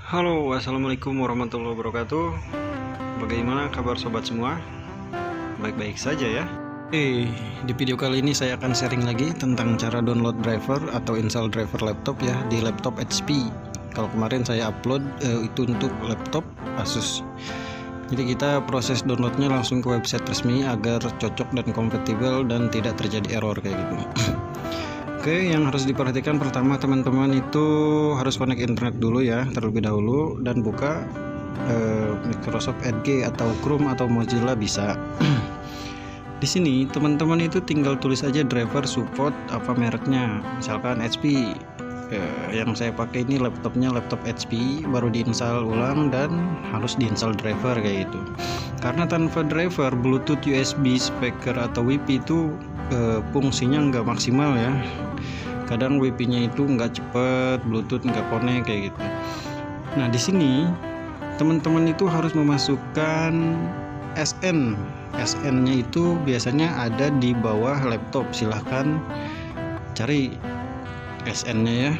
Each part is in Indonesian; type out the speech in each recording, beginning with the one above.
Halo, assalamualaikum warahmatullahi wabarakatuh. Bagaimana kabar sobat semua? Baik-baik saja ya. Di video kali ini saya akan sharing lagi tentang cara download driver atau install driver laptop ya di laptop HP. Kalau kemarin saya upload itu untuk laptop Asus. Jadi kita proses downloadnya langsung ke website resmi agar cocok dan kompatibel dan tidak terjadi error kayak gitu. Oke, yang harus diperhatikan pertama teman-teman itu harus connect internet dulu ya terlebih dahulu dan buka Microsoft Edge atau Chrome atau Mozilla bisa. Di sini teman-teman itu tinggal tulis aja driver support apa mereknya, misalkan HP. Yang saya pakai ini laptopnya laptop HP, baru diinstal ulang dan harus diinstal driver kayak gitu. Karena tanpa driver Bluetooth, USB, speaker atau WiFi itu fungsinya nggak maksimal ya. Kadang WiFi-nya itu nggak cepet, Bluetooth nggak connect kayak gitu. Nah di sini teman-teman itu harus memasukkan SN. SN-nya itu biasanya ada di bawah laptop. Silahkan cari SN-nya ya.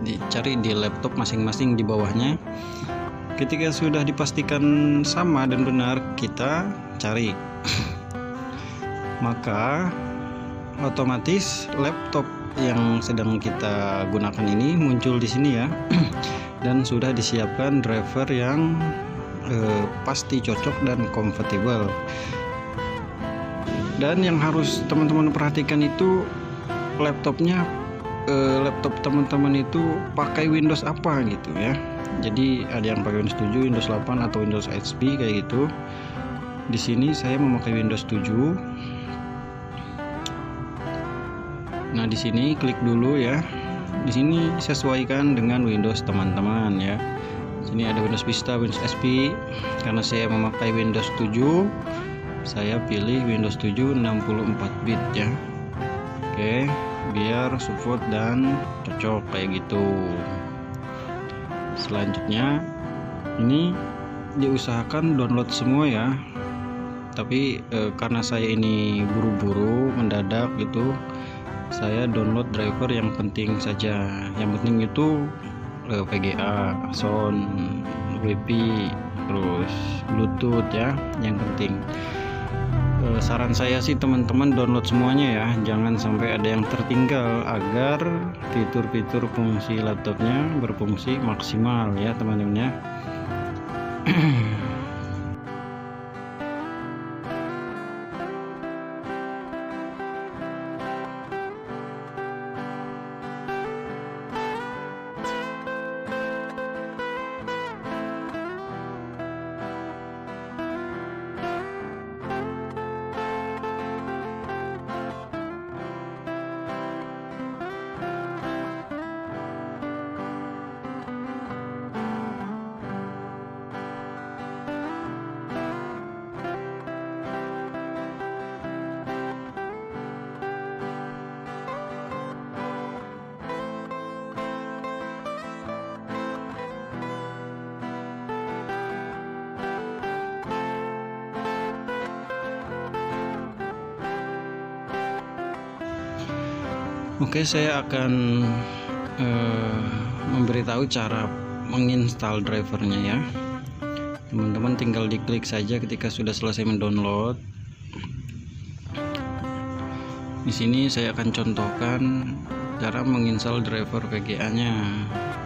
Dicari di laptop masing-masing di bawahnya. Ketika sudah dipastikan sama dan benar, kita cari. Maka otomatis laptop yang sedang kita gunakan ini muncul di sini ya. Dan sudah disiapkan driver yang pasti cocok dan kompatibel. Dan yang harus teman-teman perhatikan itu laptop teman-teman itu pakai Windows apa gitu ya. Jadi ada yang pakai Windows 7, Windows 8 atau Windows XP kayak gitu. Di sini saya memakai Windows 7. Nah, di sini klik dulu ya. Di sini sesuaikan dengan Windows teman-teman ya. Sini ada Windows Vista, Windows XP. Karena saya memakai Windows 7, saya pilih Windows 7 64 bit ya. Oke, biar support dan cocok kayak gitu. Selanjutnya ini diusahakan download semua ya. Tapi karena saya ini buru-buru mendadak gitu, saya download driver yang penting saja. Yang penting itu VGA, sound, WiFi, terus Bluetooth ya, yang penting. Saran saya sih teman-teman download semuanya ya, jangan sampai ada yang tertinggal agar fitur-fitur fungsi laptopnya berfungsi maksimal ya teman-teman ya. Oke, saya akan memberitahu cara menginstal drivernya ya. Teman-teman tinggal diklik saja ketika sudah selesai mendownload. Di sini saya akan contohkan cara menginstal driver VGA-nya.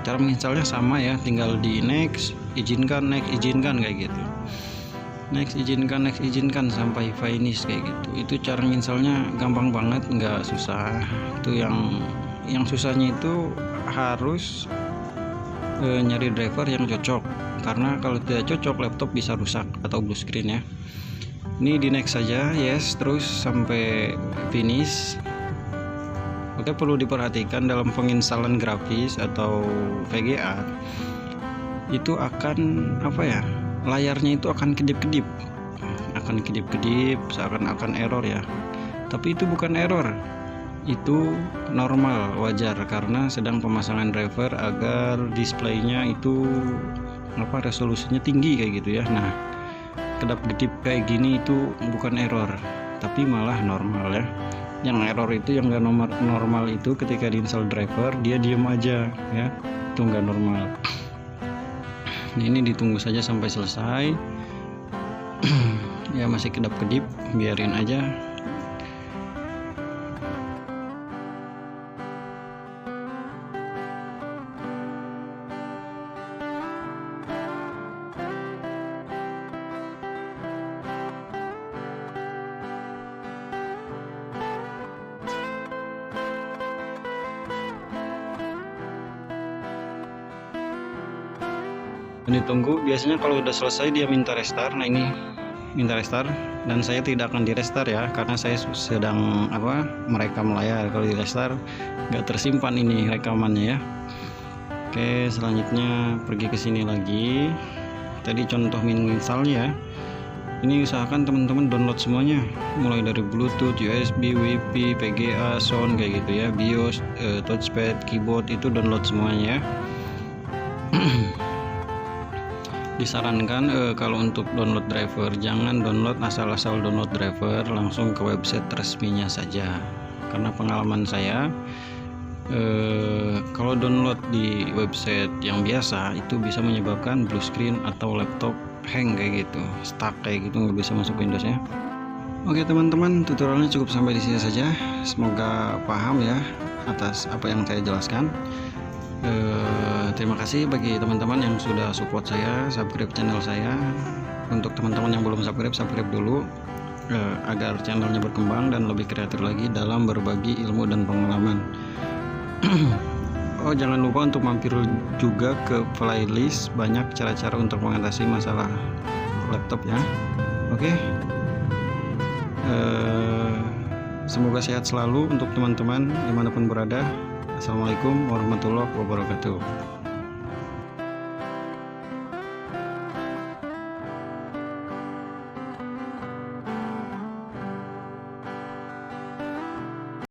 Cara menginstalnya sama ya, tinggal di next, izinkan, next, izinkan kayak gitu. Next izinkan sampai finish kayak gitu. Itu cara installnya gampang banget, nggak susah. Itu yang susahnya itu harus nyari driver yang cocok, karena kalau tidak cocok laptop bisa rusak atau blue screen ya. Ini di next saja, yes, terus sampai finish. Oke, perlu diperhatikan dalam penginstalan grafis atau VGA itu akan apa ya, layarnya itu akan kedip-kedip, seakan-akan error ya. Tapi itu bukan error, itu normal, wajar, karena sedang pemasangan driver agar displaynya itu resolusinya tinggi kayak gitu ya. Nah, kedap-kedip kayak gini itu bukan error, tapi malah normal ya. Yang error itu, yang nggak normal itu ketika diinstal driver dia diem aja ya, itu nggak normal. Nah, ini ditunggu saja sampai selesai. Ya masih kedap-kedip, biarin aja. Ditunggu. Biasanya kalau udah selesai dia minta restart. Nah ini minta restart, dan saya tidak akan di restart ya, karena saya sedang merekam layar. Kalau di restart nggak tersimpan ini rekamannya ya. Oke, selanjutnya pergi ke sini lagi. Tadi contoh misalnya, ini usahakan teman-teman download semuanya, mulai dari Bluetooth, USB, WiFi, PGA, sound kayak gitu ya, BIOS, touchpad, keyboard, itu download semuanya. Disarankan kalau untuk download driver, jangan download asal-asal download driver, langsung ke website resminya saja. Karena pengalaman saya, kalau download di website yang biasa itu bisa menyebabkan blue screen atau laptop hang kayak gitu, stuck kayak gitu, nggak bisa masuk Windowsnya. Oke teman-teman, tutorialnya cukup sampai di sini saja. Semoga paham ya atas apa yang saya jelaskan. Terima kasih bagi teman-teman yang sudah support saya, subscribe channel saya. Untuk teman-teman yang belum subscribe, subscribe dulu agar channelnya berkembang dan lebih kreatif lagi dalam berbagi ilmu dan pengalaman. Oh, jangan lupa untuk mampir juga ke playlist, banyak cara-cara untuk mengatasi masalah laptop ya. Oke. Semoga sehat selalu untuk teman-teman dimanapun berada. Assalamualaikum warahmatullahi wabarakatuh.